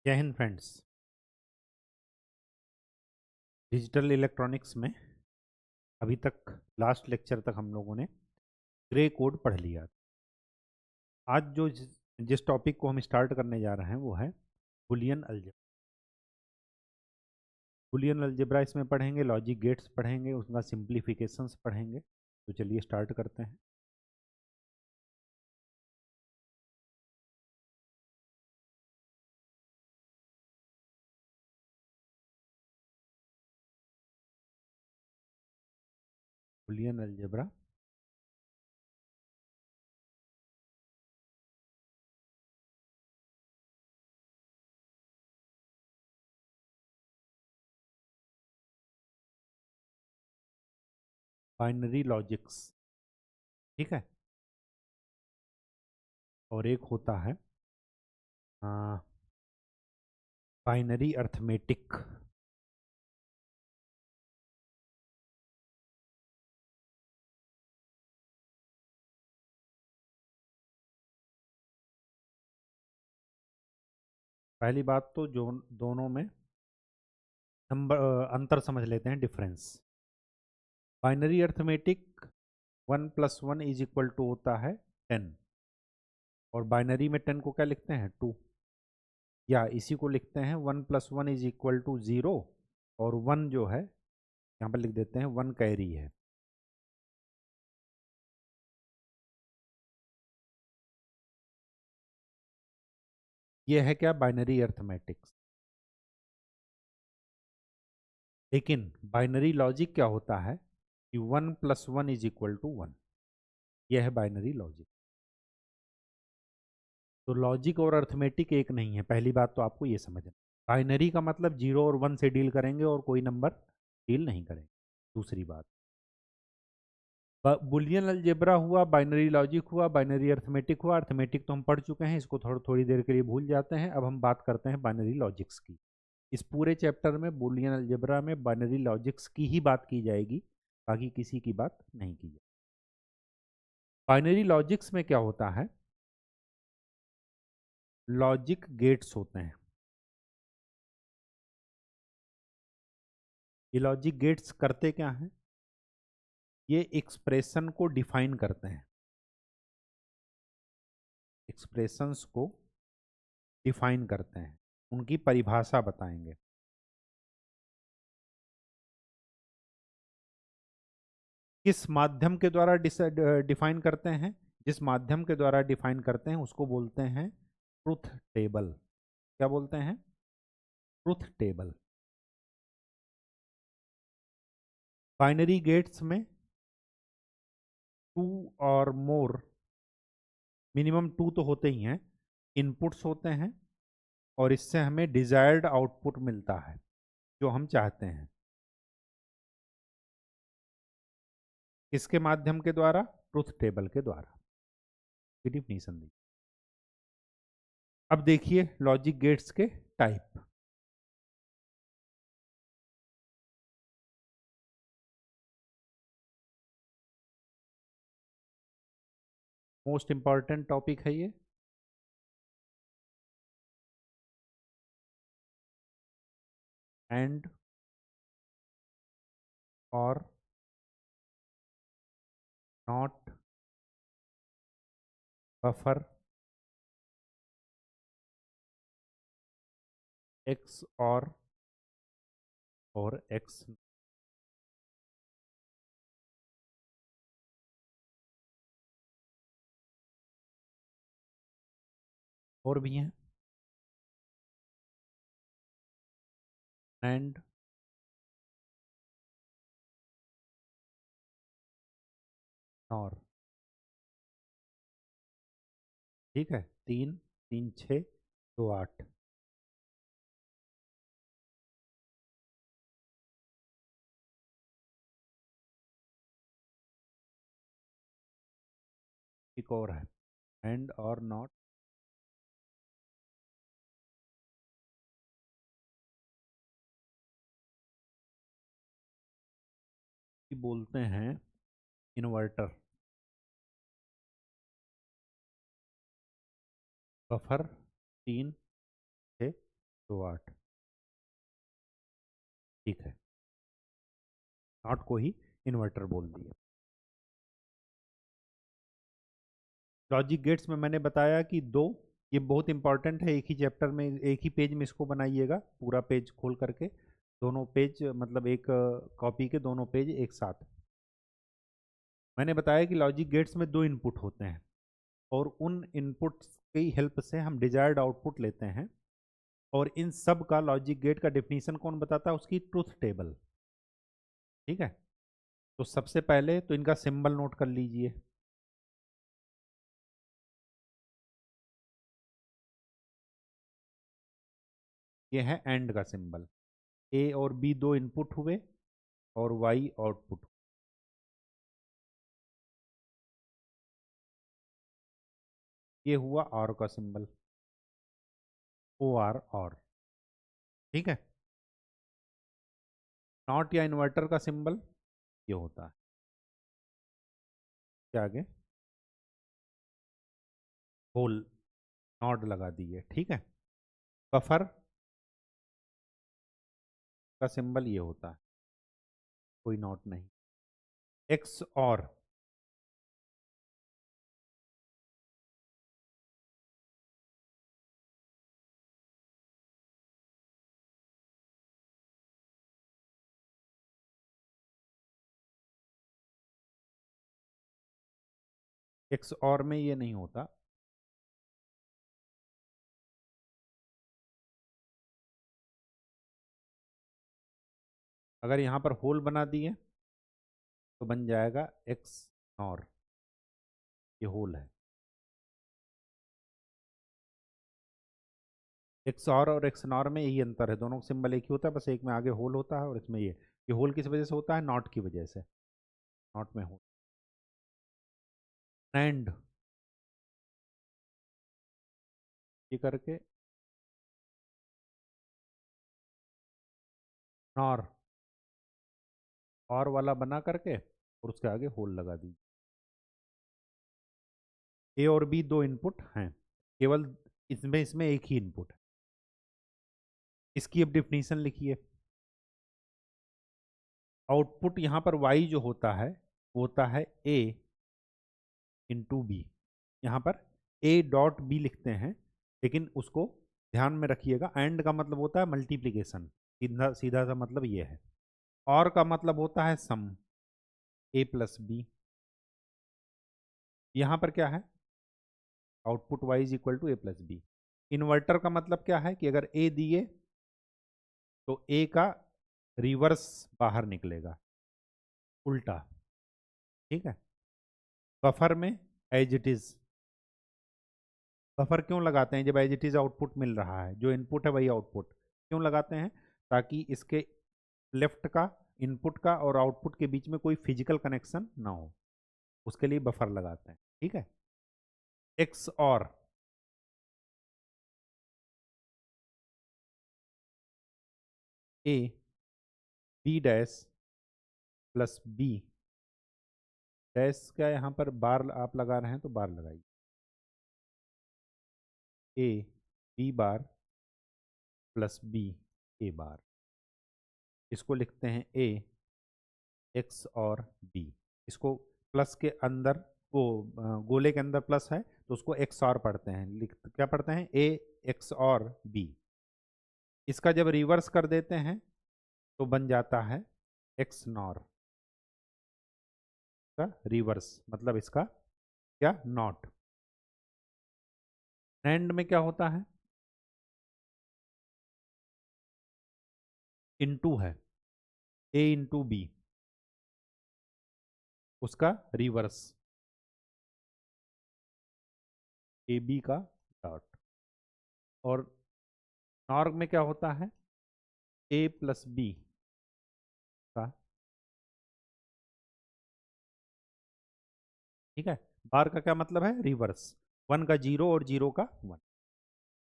जय Hind friends. Digital electronics में अभी तक लास्ट लेक्चर तक हम लोगों ने ग्रे कोड पढ़ लिया। आज जिस टॉपिक को हम स्टार्ट करने जा रहे हैं वो है बुलियन अलजेब्रा। बुलियन अलजेब्रा इसमें पढ़ेंगे, लॉजिक गेट्स पढ़ेंगे, उसका सिंप्लीफिकेशंस पढ़ेंगे। तो चलिए स्टार्ट करते हैं। बुलियन अलजेब्रा बाइनरी लॉजिक्स, ठीक है। और एक होता है बाइनरी अर्थमेटिक। पहली बात तो जो दोनों में नंबर अंतर समझ लेते हैं, डिफरेंस। बाइनरी अर्थमेटिक 1+1 = होता है 10, और बाइनरी में 10 को क्या लिखते हैं 2, या इसी को लिखते हैं 1+1 = 0, और 1 जो है यहाँ पर लिख देते हैं 1 कैरी है। ये है क्या बाइनरी अर्थमेटिक्स। लेकिन बाइनरी लॉजिक क्या होता है कि 1+1 = 1। यह है बाइनरी लॉजिक। तो लॉजिक और अर्थमेटिक एक नहीं है, पहली बात तो आपको ये समझना। बाइनरी का मतलब 0 और 1 से डील करेंगे और कोई नंबर डील नहीं करेंगे। दूसरी बात, बुलियन अलजेब्रा हुआ, बाइनरी लॉजिक हुआ, बाइनरी अर्थमेटिक हुआ। अर्थमेटिक तो हम पढ़ चुके हैं, इसको थोड़ी देर के लिए भूल जाते हैं। अब हम बात करते हैं बाइनरी लॉजिक्स की। इस पूरे चैप्टर में बुलियन अलजेब्रा में बाइनरी लॉजिक्स की ही बात की जाएगी, बाकी किसी की बात नहीं की जाएगी। बाइनरी लॉजिक्स में क्या होता है, लॉजिक गेट्स होते हैं। ये लॉजिक गेट्स करते क्या हैं, ये एक्सप्रेशन को डिफाइन करते हैं, एक्सप्रेशंस को डिफाइन करते हैं, उनकी परिभाषा बताएंगे। किस माध्यम के द्वारा डिफाइन करते हैं, जिस माध्यम के द्वारा डिफाइन करते हैं उसको बोलते हैं ट्रुथ टेबल। क्या बोलते हैं, ट्रुथ टेबल। बाइनरी गेट्स में 2 और मोर, मिनिमम 2 तो होते ही हैं, इनपुट्स होते हैं, और इससे हमें डिजायर्ड आउटपुट मिलता है जो हम चाहते हैं। किसके माध्यम के द्वारा, ट्रुथ टेबल के द्वारा। डिफिनीशन दी। अब देखिए लॉजिक गेट्स के टाइप। मोस्ट इंपॉर्टेंट टॉपिक है ये। एंड और नॉट, बफर, एक्स और एक्स। और भी हैं, एंड, और। ठीक है, 3 3 6 2 8। एक और है, एंड और नॉट, बोलते हैं इन्वर्टर। बफर 3 6 2 8, ठीक है, नॉट को ही इन्वर्टर बोल दिए। लॉजिक गेट्स में मैंने बताया कि दो, ये बहुत इंपॉर्टेंट है, एक ही चैप्टर में एक ही पेज में इसको बनाइएगा, पूरा पेज खोल करके, दोनों पेज मतलब एक कॉपी के दोनों पेज एक साथ। मैंने बताया कि लॉजिक गेट्स में दो इनपुट होते हैं और उन इनपुट्स की हेल्प से हम डिजायर्ड आउटपुट लेते हैं, और इन सब का लॉजिक गेट का डेफिनेशन कौन बताता है? उसकी ट्रूथ टेबल। ठीक है, तो सबसे पहले तो इनका सिंबल नोट कर लीजिए। ये है एंड का सिंबल, ए और बी दो इनपुट हुए और वाई आउटपुट। ये हुआ और का सिंबल, ओ आर और। ठीक है, नॉट या इन्वर्टर का सिंबल ये होता है, क्या आगे होल, नॉट लगा दिए। ठीक है, बफर का सिंबल ये होता है, कोई नॉट नहीं। एक्स और, एक्स और में ये नहीं होता। अगर यहाँ पर होल बना दिए तो बन जाएगा एक्स नॉर, ये होल है। एक्स और एक्स नॉर में यही अंतर है, दोनों का सिंबल एक ही होता है, बस एक में आगे होल होता है और इसमें ये होल किस वजह से होता है? नॉट की वजह से, नॉट में होल। एंड ये करके नॉर, और वाला बना करके और उसके आगे होल लगा दी। ए और बी दो इनपुट हैं, केवल इसमें इसमें एक ही इनपुट है। इसकी अब डिफिनीशन लिखिए। आउटपुट यहाँ पर y जो होता है वो होता है a इंटू बी। यहाँ पर a डॉट बी लिखते हैं, लेकिन उसको ध्यान में रखिएगा, एंड का मतलब होता है मल्टीप्लीकेशन, सीधा सीधा सा मतलब ये है। और का मतलब होता है सम, a प्लस बी। यहाँ पर क्या है? Output y is equal to A plus B. Inverter का मतलब क्या है कि अगर a दिए तो a का रिवर्स बाहर निकलेगा, उल्टा। ठीक है, बफर में एज इट इज, बफर क्यों लगाते हैं? जब एज इट इज आउटपुट मिल रहा है, जो इनपुट है वही आउटपुट, क्यों लगाते हैं? ताकि इसके लेफ्ट का, इनपुट का और आउटपुट के बीच में कोई फिजिकल कनेक्शन ना हो, उसके लिए बफर लगाते हैं। ठीक है, XOR A B dash plus B dash का, यहाँ पर बार आप लगा रहे हैं तो बार लगाइए, A B bar plus B A bar. इसको लिखते हैं ए एक्स और बी। इसको प्लस के अंदर, वो गोले के अंदर प्लस है तो उसको एक्स और पढ़ते हैं, लिख क्या पढ़ते हैं? ए एक्स और बी। इसका जब रिवर्स कर देते हैं तो बन जाता है एक्स नॉर का रिवर्स, मतलब इसका क्या? नॉट। एंड में क्या होता है? इनटू है, ए इंटू बी, उसका रिवर्स ए बी का डॉट। और नॉर में क्या होता है? ए प्लस बी का। ठीक है, बार का क्या मतलब है? रिवर्स, वन का जीरो और जीरो का वन।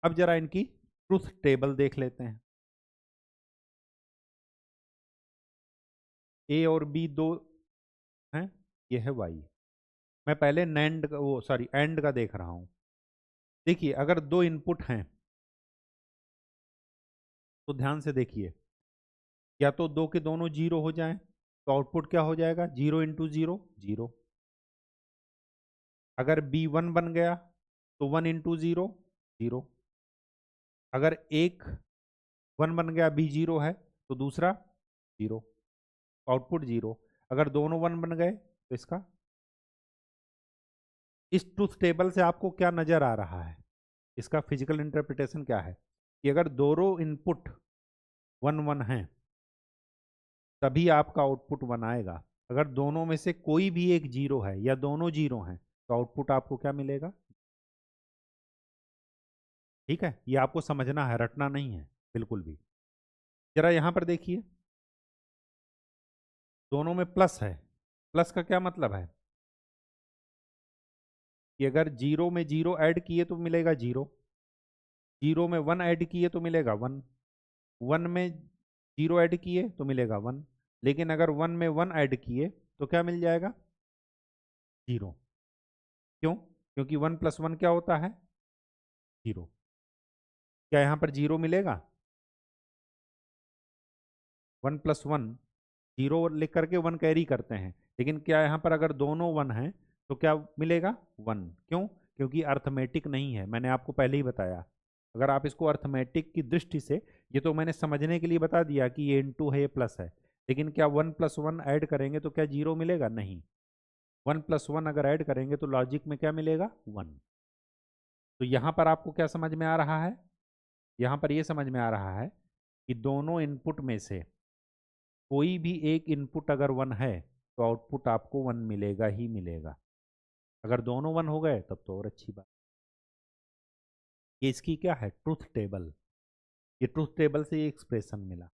अब जरा इनकी ट्रूथ टेबल देख लेते हैं। ए और बी दो हैं, ये है वाई। मैं पहले नैंड का, वो सॉरी एंड का देख रहा हूं। देखिए, अगर दो इनपुट हैं तो ध्यान से देखिए, या तो दो के दोनों जीरो हो जाएं तो आउटपुट क्या हो जाएगा, 0 × 0 0। अगर बी 1 बन गया तो 1 × 0 0। अगर एक 1 बन गया, बी 0 है तो दूसरा 0, आउटपुट 0। अगर दोनों 1 बन गए तो इसका। इस ट्रूथ टेबल से आपको क्या नजर आ रहा है, इसका फिजिकल इंटरप्रिटेशन क्या है कि अगर दोनों इनपुट 1 1 हैं तभी आपका आउटपुट 1 आएगा। अगर दोनों में से कोई भी एक 0 है या दोनों 0 हैं तो आउटपुट आपको क्या मिलेगा। ठीक है, ये आपको समझना है, रटना नहीं है बिल्कुल भी। जरा यहां पर देखिए, दोनों में प्लस है। प्लस का क्या मतलब है कि अगर 0 में 0 ऐड किए तो मिलेगा 0, 0 में 1 ऐड किए तो मिलेगा 1, 1 में 0 ऐड किए तो मिलेगा 1। लेकिन अगर 1 में 1 ऐड किए तो क्या मिल जाएगा, 0। क्यों, क्योंकि 1 + 1 क्या होता है, 0। क्या यहाँ पर 0 मिलेगा, 1 + 1 0 लिख करके 1 कैरी करते हैं। लेकिन क्या यहाँ पर अगर दोनों 1 हैं तो क्या मिलेगा, 1। क्यों, क्योंकि अर्थमेटिक नहीं है। मैंने आपको पहले ही बताया, अगर आप इसको अर्थमेटिक की दृष्टि से, ये तो मैंने समझने के लिए बता दिया कि ये इनटू है, ये प्लस है, लेकिन क्या 1 + 1 ऐड करेंगे तो क्या 0 मिलेगा, नहीं। 1 + 1 अगर ऐड करेंगे तो लॉजिक में क्या मिलेगा, 1। तो यहाँ पर आपको क्या समझ में आ रहा है, यहाँ पर ये समझ में आ रहा है कि दोनों इनपुट में से कोई भी एक इनपुट अगर 1 है तो आउटपुट आपको 1 मिलेगा ही मिलेगा। अगर दोनों 1 हो गए तब तो और अच्छी बात। ये इसकी क्या है, ट्रूथ टेबल। ये ट्रूथ टेबल से ये एक्सप्रेशन मिला।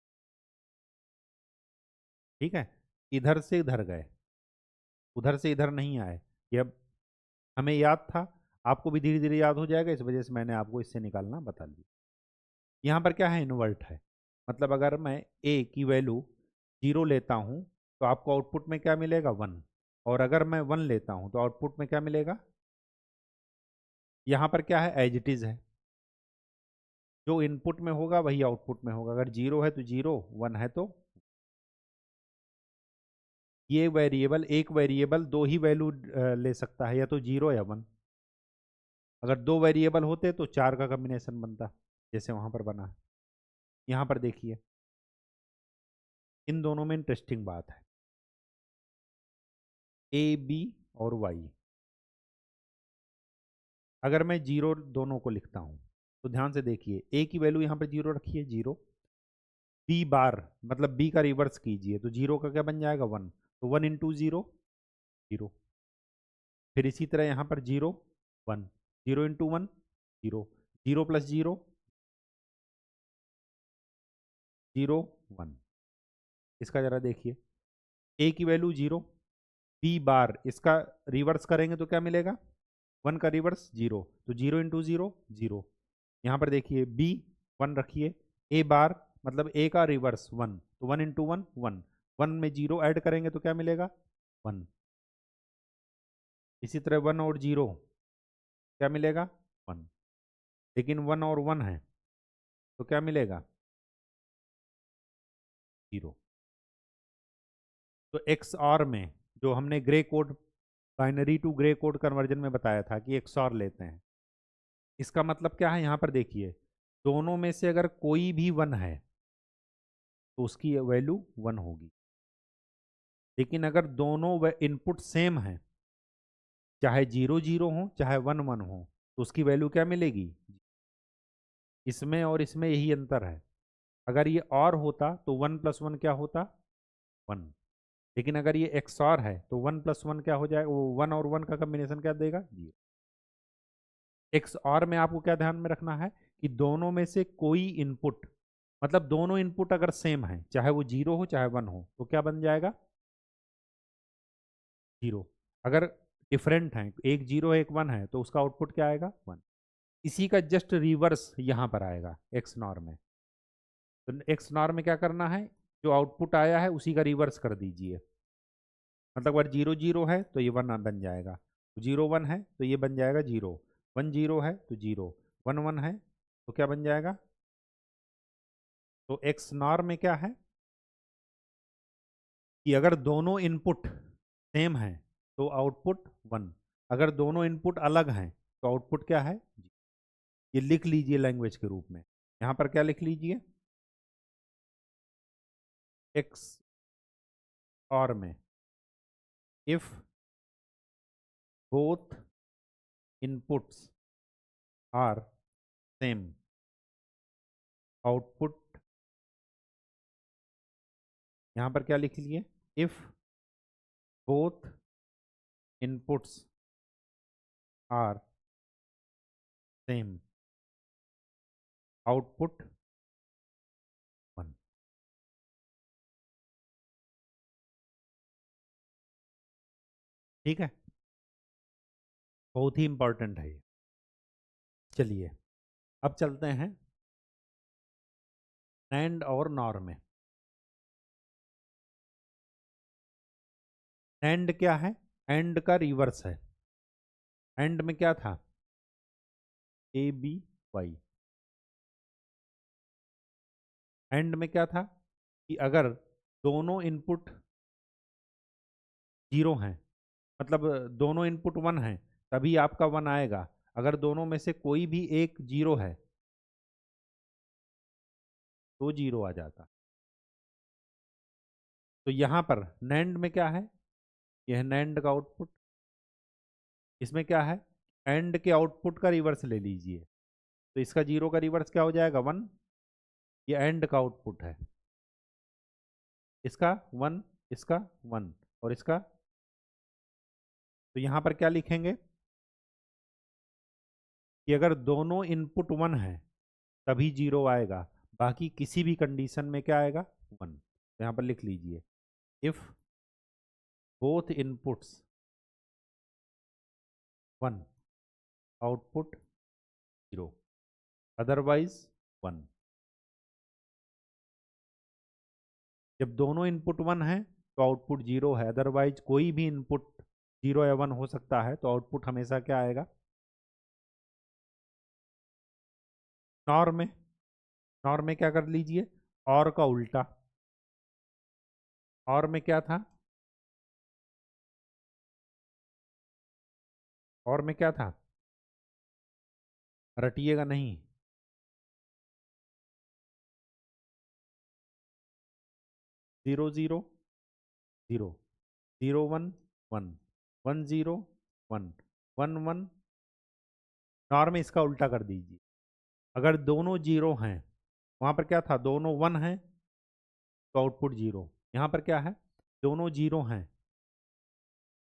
ठीक है, इधर से इधर गए, उधर से इधर नहीं आए। ये अब हमें याद था, आपको भी धीरे धीरे याद हो जाएगा, इस वजह से मैंने आपको इससे निकालना बता दिया। यहाँ पर क्या है, इन्वर्ट है। मतलब अगर मैं ए की वैल्यू 0 लेता हूँ तो आपको आउटपुट में क्या मिलेगा, 1। और अगर मैं 1 लेता हूँ तो आउटपुट में क्या मिलेगा। यहाँ पर क्या है, एज इट इज है, जो इनपुट में होगा वही आउटपुट में होगा। अगर 0 है तो 0, 1 है तो। ये वेरिएबल, एक वेरिएबल दो ही वैल्यू ले सकता है, या तो 0 या 1। अगर दो वेरिएबल होते तो 4 का कॉम्बिनेशन बनता, जैसे वहां पर बना है। यहाँ पर देखिए, इन दोनों में इंटरेस्टिंग बात है, ए बी और वाई। अगर मैं 0 दोनों को लिखता हूँ तो ध्यान से देखिए, ए की वैल्यू यहाँ पर 0 रखिए, 0। बी बार मतलब बी का रिवर्स कीजिए तो 0 का क्या बन जाएगा, 1। तो 1 × 0 0। फिर इसी तरह यहाँ पर 0 1, 0 × 1 0, 0 + 0 0 1। इसका जरा देखिए, ए की वैल्यू 0, बी बार इसका रिवर्स करेंगे तो क्या मिलेगा, 1 का रिवर्स 0, तो 0 × 0 0। यहाँ पर देखिए, बी 1 रखिए, ए बार मतलब ए का रिवर्स 1, तो 1 × 1 1, 1 में 0 ऐड करेंगे तो क्या मिलेगा, 1। इसी तरह 1 और 0 क्या मिलेगा, 1। लेकिन 1 और 1 है तो क्या मिलेगा, 0। तो एक्स ऑर में जो हमने gray code, binary to gray code conversion में बताया था कि एक्स ऑर लेते हैं, इसका मतलब क्या है, यहाँ पर देखिए, दोनों में से अगर कोई भी 1 है तो उसकी वैल्यू 1 होगी। लेकिन अगर दोनों इनपुट सेम है, चाहे 0 0 हो चाहे 1 1 हो, तो उसकी वैल्यू क्या मिलेगी। इसमें और इसमें यही अंतर है। अगर ये और होता तो 1 + 1 क्या होता, 1। लेकिन अगर ये एक्स और है तो 1 + 1 क्या हो जाएगा, वो 1 और 1 का कॉम्बिनेशन क्या देगा, 0। एक्स और में आपको क्या ध्यान में रखना है कि दोनों में से कोई इनपुट, मतलब दोनों इनपुट अगर सेम है, चाहे वो 0 हो चाहे 1 हो, तो क्या बन जाएगा, 0। अगर डिफरेंट है, एक 0 है एक 1 है, तो उसका आउटपुट क्या आएगा, 1। इसी का जस्ट रिवर्स यहाँ पर आएगा एक्स नॉर में। तो एक्स नॉर में क्या करना है, जो आउटपुट आया है उसी का रिवर्स कर दीजिए। मतलब अगर 0 0 है तो ये 1 बन जाएगा, 0 1 है तो ये बन जाएगा 0, 1 0 है तो 0, 1 1 है तो क्या बन जाएगा, तो एक्स नॉर में क्या है कि अगर दोनों इनपुट सेम हैं तो आउटपुट 1, अगर दोनों इनपुट अलग हैं तो आउटपुट क्या है, ये लिख लीजिए लैंग्वेज के रूप में। यहां पर क्या लिख लीजिए, एक्स और में if both inputs are same output, यहां पर क्या लिख लीजिए, if both inputs are same output 1। ठीक है, बहुत ही इंपॉर्टेंट है ये। चलिए अब चलते हैं एंड और नॉर में। एंड क्या है, एंड का रिवर्स है। एंड में क्या था, ए बी वाई। एंड में क्या था कि अगर दोनों इनपुट जीरो हैं, मतलब दोनों इनपुट 1 हैं, तभी आपका 1 आएगा। अगर दोनों में से कोई भी एक जीरो है तो जीरो आ जाता। तो यहां पर नैंड में क्या है, यह नैंड का आउटपुट। इसमें क्या है, एंड के आउटपुट का रिवर्स ले लीजिए, तो इसका जीरो का रिवर्स क्या हो जाएगा, 1। ये एंड का आउटपुट है, इसका 1, इसका 1 और इसका। तो यहां पर क्या लिखेंगे कि अगर दोनों इनपुट 1 है तभी जीरो आएगा, बाकी किसी भी कंडीशन में क्या आएगा, 1। तो यहां पर लिख लीजिए, if both inputs 1 output 0 otherwise 1। जब दोनों इनपुट 1 है तो आउटपुट 0 है, अदरवाइज कोई भी इनपुट 0 या 1 हो सकता है, तो आउटपुट हमेशा क्या आएगा। नॉर में, नॉर में क्या कर लीजिए, और का उल्टा। और में क्या था, और में क्या था, रटिएगा नहीं, 0 0 0 0 1 1 1 0 1 1 1। नॉर में इसका उल्टा कर दीजिए, अगर दोनों जीरो हैं, वहां पर क्या था, दोनों 1 हैं तो आउटपुट 0। यहाँ पर क्या है, दोनों जीरो हैं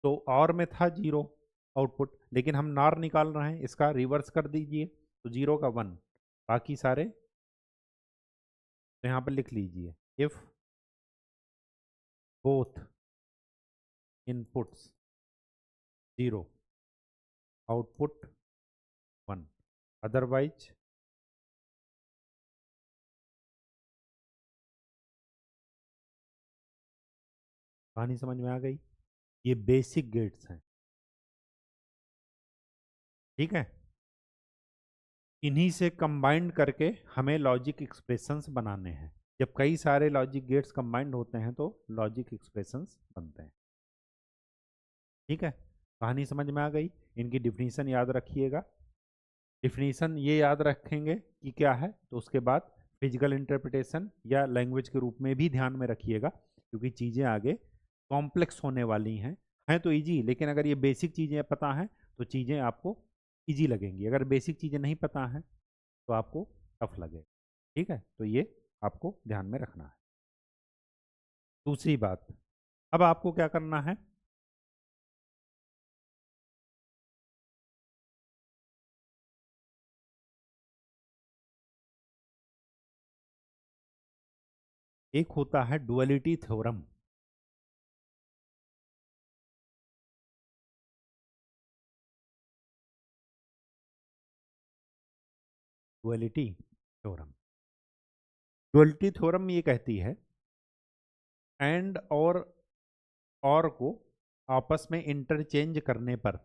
तो और में था 0 आउटपुट, लेकिन हम नॉर निकाल रहे हैं, इसका रिवर्स कर दीजिए तो 0 का 1, बाकी सारे। तो यहाँ पर लिख लीजिए, if both inputs 0 output 1 otherwise. कहानी समझ में आ गई, ये बेसिक गेट्स हैं। ठीक है, इन्हीं से कंबाइंड करके हमें लॉजिक एक्सप्रेशंस बनाने हैं। जब कई सारे लॉजिक गेट्स कंबाइंड होते हैं तो लॉजिक एक्सप्रेशंस बनते हैं। ठीक है, कहानी समझ में आ गई। इनकी डिफिनीशन याद रखिएगा। डिफिनीशन ये याद रखेंगे कि क्या है, तो उसके बाद फिजिकल इंटरप्रिटेशन या लैंग्वेज के रूप में भी ध्यान में रखिएगा, क्योंकि चीज़ें आगे कॉम्प्लेक्स होने वाली हैं तो इजी, लेकिन अगर ये बेसिक चीज़ें पता हैं तो चीज़ें आपको इजी लगेंगी, अगर बेसिक चीज़ें नहीं पता हैं तो आपको टफ लगेगा। ठीक है, तो ये आपको ध्यान में रखना है। दूसरी बात, अब आपको क्या करना है, एक होता है duality theorem. Duality theorem, duality theorem ये कहती है एंड और को आपस में इंटरचेंज करने पर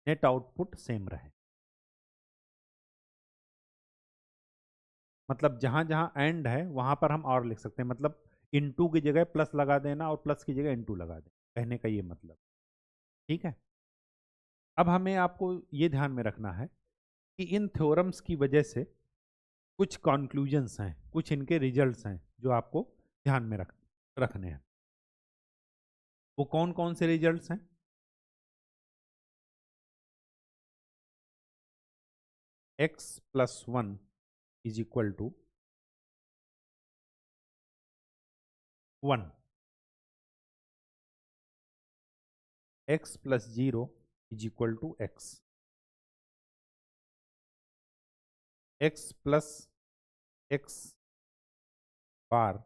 नेट आउटपुट सेम रहे। मतलब जहाँ जहाँ एंड है वहाँ पर हम और लिख सकते हैं, मतलब इनटू की जगह प्लस लगा देना और प्लस की जगह इनटू लगा देना, कहने का ये मतलब। ठीक है। अब हमें आपको ये ध्यान में रखना है कि इन थ्योरम्स की वजह से कुछ कॉन्क्लूजन्स हैं, कुछ इनके रिजल्ट्स हैं जो आपको ध्यान में रखने हैं। वो कौन कौन से रिजल्ट्स हैं? x plus 1 is equal to 1, x plus 0 is equal to x, x plus x बार,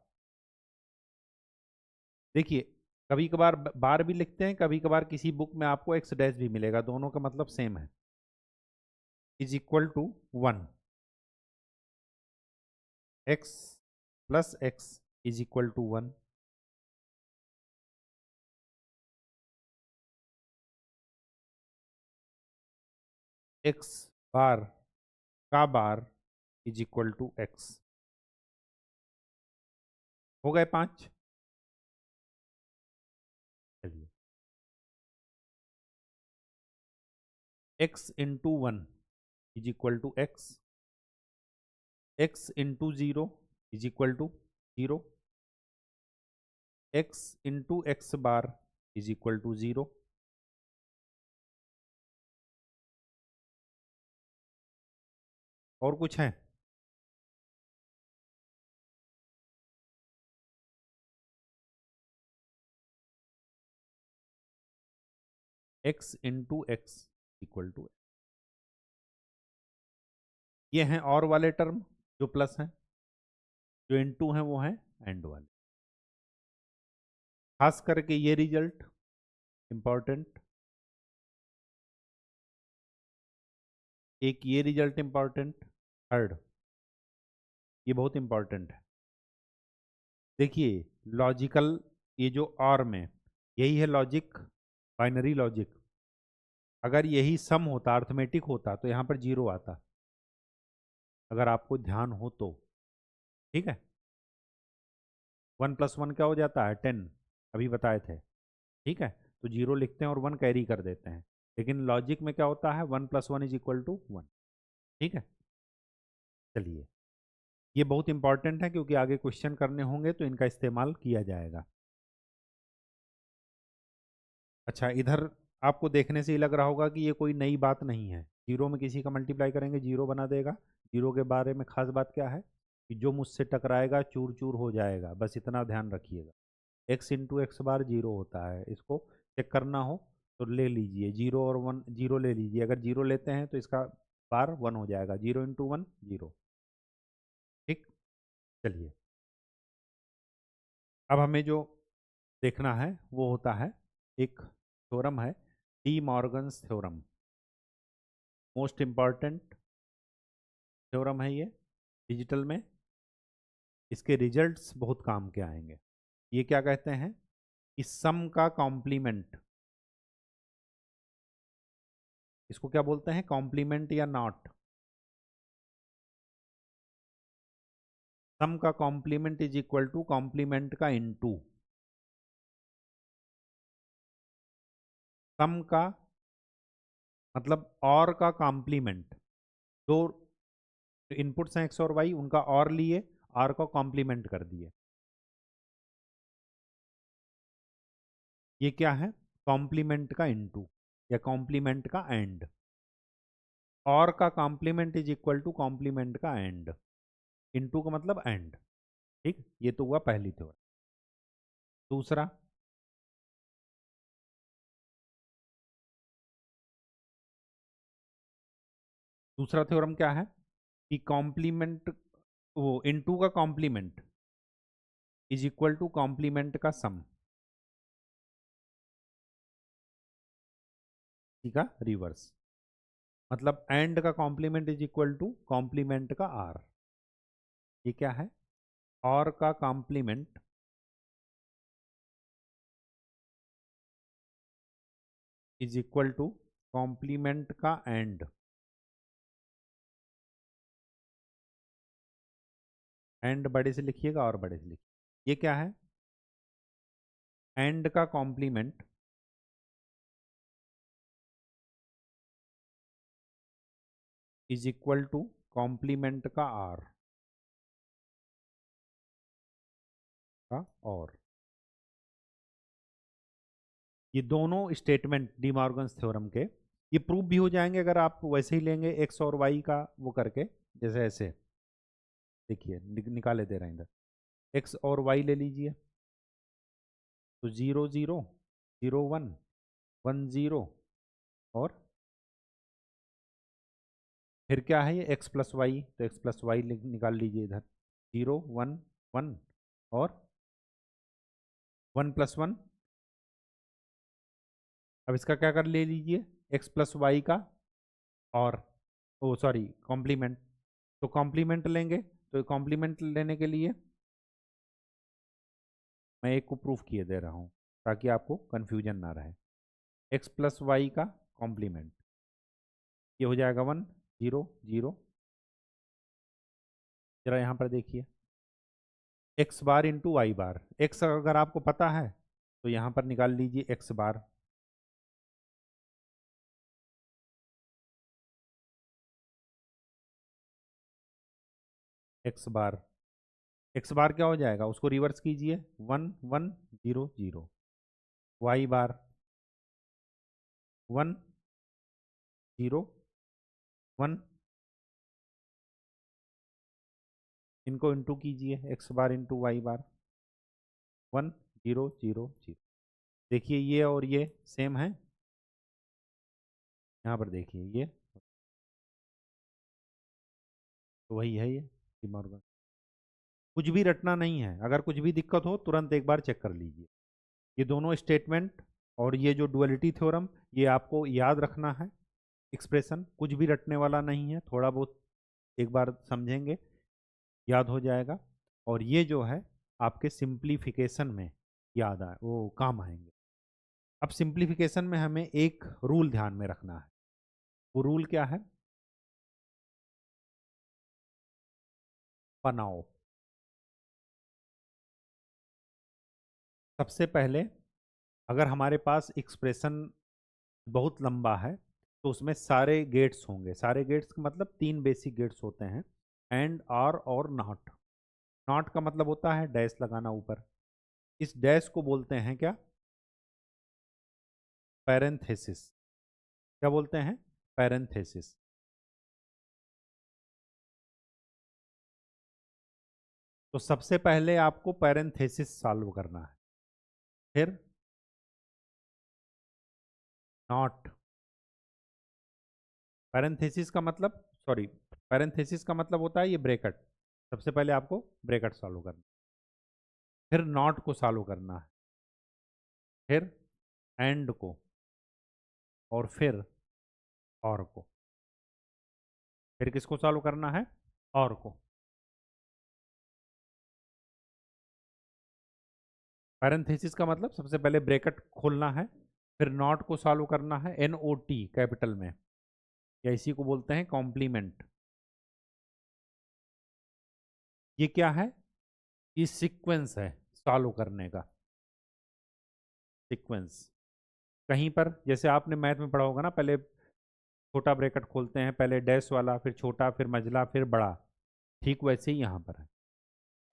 देखिए कभी कभार बार भी लिखते हैं, कभी कभार किसी बुक में आपको एक्स डैश भी मिलेगा, दोनों का मतलब सेम है, is equal to 1, X plus X is equal to 1, X bar का bar is equal to X. हो गए 5। चलिए, X into 1 is equal to X, X into 0 is equal to 0, X into X bar is equal to 0, और कुछ है? X into X equal to, ये हैं और वाले टर्म जो प्लस हैं, जो इनटू हैं वो हैं एंड वाले। खास करके ये रिजल्ट इंपॉर्टेंट, एक ये रिजल्ट इंपॉर्टेंट, थर्ड ये बहुत इंपॉर्टेंट है। देखिए लॉजिकल, ये जो और में, यही है लॉजिक, बाइनरी लॉजिक। अगर यही सम होता, अर्थमेटिक होता, तो यहाँ पर जीरो आता, अगर आपको ध्यान हो तो। ठीक है, 1 प्लस 1 क्या हो जाता है? 10, अभी बताए थे। ठीक है, तो जीरो लिखते हैं और 1 कैरी कर देते हैं, लेकिन लॉजिक में क्या होता है? 1 प्लस 1 इज इक्वल टू 1। ठीक है। चलिए, ये बहुत इंपॉर्टेंट है क्योंकि आगे क्वेश्चन करने होंगे तो इनका इस्तेमाल किया जाएगा। अच्छा, इधर आपको देखने से ही लग रहा होगा कि ये कोई नई बात नहीं है, जीरो में किसी का मल्टीप्लाई करेंगे जीरो बना देगा। जीरो के बारे में खास बात क्या है कि जो मुझसे टकराएगा चूर चूर हो जाएगा, बस इतना ध्यान रखिएगा। एक्स इंटू एक्स बार जीरो होता है, इसको चेक करना हो तो ले लीजिए, जीरो और 1, जीरो ले लीजिए, अगर जीरो लेते हैं तो इसका बार 1 हो जाएगा, जीरो इंटू 1 जीरो। ठीक। चलिए, अब हमें जो देखना है वो होता है, एक थ्योरम है, D Morgan's theorem, most important theorem है ये डिजिटल में, इसके रिजल्ट्स बहुत काम के आएंगे। ये क्या कहते हैं कि सम का कॉम्प्लीमेंट, इसको क्या बोलते हैं? कॉम्प्लीमेंट या नॉट। सम का complement is equal to complement का इनटू, सम का मतलब और का कॉम्प्लीमेंट, दो इनपुट्स हैं एक्स और वाई, उनका और लिए, आर को कॉम्प्लीमेंट कर दिए, ये क्या है? कॉम्प्लीमेंट का इनटू या कॉम्प्लीमेंट का एंड। और का complement is equal to complement का एंड, इनटू का मतलब एंड। ठीक, ये तो हुआ पहली थ्योरम। दूसरा, दूसरा थ्योरम क्या है कि कॉम्प्लीमेंट, वो इनटू का complement is equal to complement का सम। ठीक है, रिवर्स, मतलब एंड का complement is equal to complement का आर। ये क्या है? और का complement is equal to complement का एंड। एंड बड़े से लिखिएगा और बड़े से लिखिए। ये क्या है? एंड का complement is equal to complement का आर का और। ये दोनों स्टेटमेंट डी मॉर्गन्स थ्योरम के ये प्रूफ भी हो जाएंगे अगर आप वैसे ही लेंगे एक्स और वाई का वो करके। जैसे ऐसे देखिए निकाले दे रहे हैं इधर, एक्स और वाई ले लीजिए तो 0 0 0 1 1 0 और फिर क्या है ये एक्स प्लस वाई, तो एक्स प्लस वाई निकाल लीजिए इधर 0 1 1 और 1 प्लस 1। अब इसका क्या कर ले लीजिए एक्स प्लस वाई का और ओ सॉरी कॉम्प्लीमेंट। तो कॉम्प्लीमेंट लेंगे तो कॉम्प्लीमेंट लेने के लिए मैं एक को प्रूफ किए दे रहा हूँ ताकि आपको कन्फ्यूजन ना रहे। एक्स प्लस वाई का कॉम्प्लीमेंट ये हो जाएगा 1 0 0। जरा यहाँ पर देखिए एक्स बार इंटू वाई बार। एक्स अगर आपको पता है तो यहाँ पर निकाल लीजिए एक्स बार, एक्स बार। एक्स बार क्या हो जाएगा उसको रिवर्स कीजिए 1 1 0 0। वाई बार 1 0 1। इनको इंटू कीजिए एक्स बार इंटू वाई बार 1 0 0 0। देखिए ये और ये सेम है। यहाँ पर देखिए ये तो वही है ये डी मॉर्गन। कुछ भी रटना नहीं है, अगर कुछ भी दिक्कत हो तुरंत एक बार चेक कर लीजिए। ये दोनों स्टेटमेंट और ये जो डुअलिटी थ्योरम ये आपको याद रखना है। एक्सप्रेशन कुछ भी रटने वाला नहीं है, थोड़ा बहुत एक बार समझेंगे याद हो जाएगा। और ये जो है आपके सिंप्लीफिकेशन में याद आए वो काम आएंगे। अब सिंप्लीफिकेशन में हमें एक रूल ध्यान में रखना है। वो रूल क्या है? बनाओ। सबसे पहले अगर हमारे पास एक्सप्रेशन बहुत लंबा है तो उसमें सारे गेट्स होंगे। सारे गेट्स का मतलब तीन बेसिक गेट्स होते हैं, एंड, आर और नॉट। नॉट का मतलब होता है डैश लगाना ऊपर। इस डैश को बोलते हैं क्या? पैरेंथेसिस। क्या बोलते हैं? पैरेंथेसिस। तो सबसे पहले आपको पैरेंथेसिस सॉल्व करना है, फिर नॉट। पैरेंथेसिस का मतलब सॉरी पैरेंथेसिस का मतलब होता है ये ब्रैकेट। सबसे पहले आपको ब्रैकेट सॉल्व करना, फिर नॉट को सॉल्व करना है, फिर एंड को, और फिर और को। फिर किसको सॉल्व करना है? और को। पैरेंथेसिस का मतलब सबसे पहले ब्रैकेट खोलना है, फिर नॉट को सॉल्व करना है NOT कैपिटल में, या इसी को बोलते हैं कॉम्प्लीमेंट। ये क्या है? ये सीक्वेंस है सॉल्व करने का, सीक्वेंस। कहीं पर जैसे आपने मैथ में पढ़ा होगा ना, पहले छोटा ब्रैकेट खोलते हैं, पहले डैश वाला, फिर छोटा, फिर मझला, फिर बड़ा। ठीक वैसे ही यहाँ पर है।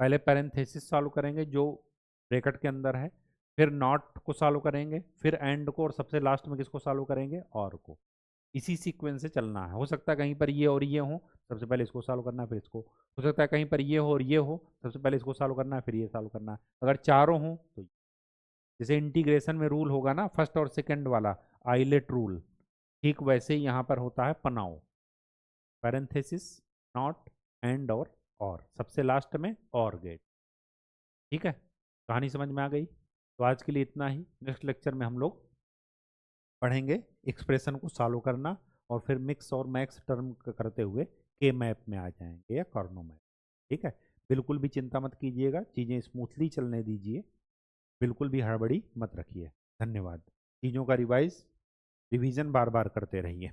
पहले पैरेंथेसिस सॉल्व करेंगे जो ब्रैकेट के अंदर है, फिर नॉट को सॉल्व करेंगे, फिर एंड को, और सबसे लास्ट में किसको सॉल्व करेंगे? और को। इसी सीक्वेंस से चलना है। हो सकता है कहीं पर ये और ये हो, सबसे पहले इसको सॉल्व करना है फिर इसको। हो सकता है कहीं पर ये हो और ये हो, सबसे पहले इसको सॉल्व करना है फिर ये सॉल्व करना है। अगर चारों हो तो जैसे इंटीग्रेशन में रूल होगा ना फर्स्ट और सेकंड वाला, आइलेट रूल, ठीक वैसे ही यहाँ पर होता है पनाओ। पैरेंथेसिस, नॉट, एंड और सबसे लास्ट में और गेट। ठीक है, कहानी समझ में आ गई? तो आज के लिए इतना ही। नेक्स्ट लेक्चर में हम लोग पढ़ेंगे एक्सप्रेशन को सॉल्व करना, और फिर मिक्स और मैक्स टर्म करते हुए के मैप में आ जाएंगे या कॉर्नो मैप। ठीक है, बिल्कुल भी चिंता मत कीजिएगा, चीज़ें स्मूथली चलने दीजिए, बिल्कुल भी हड़बड़ी मत रखिए। धन्यवाद। चीज़ों का रिवाइज रिवीजन बार बार करते रहिए।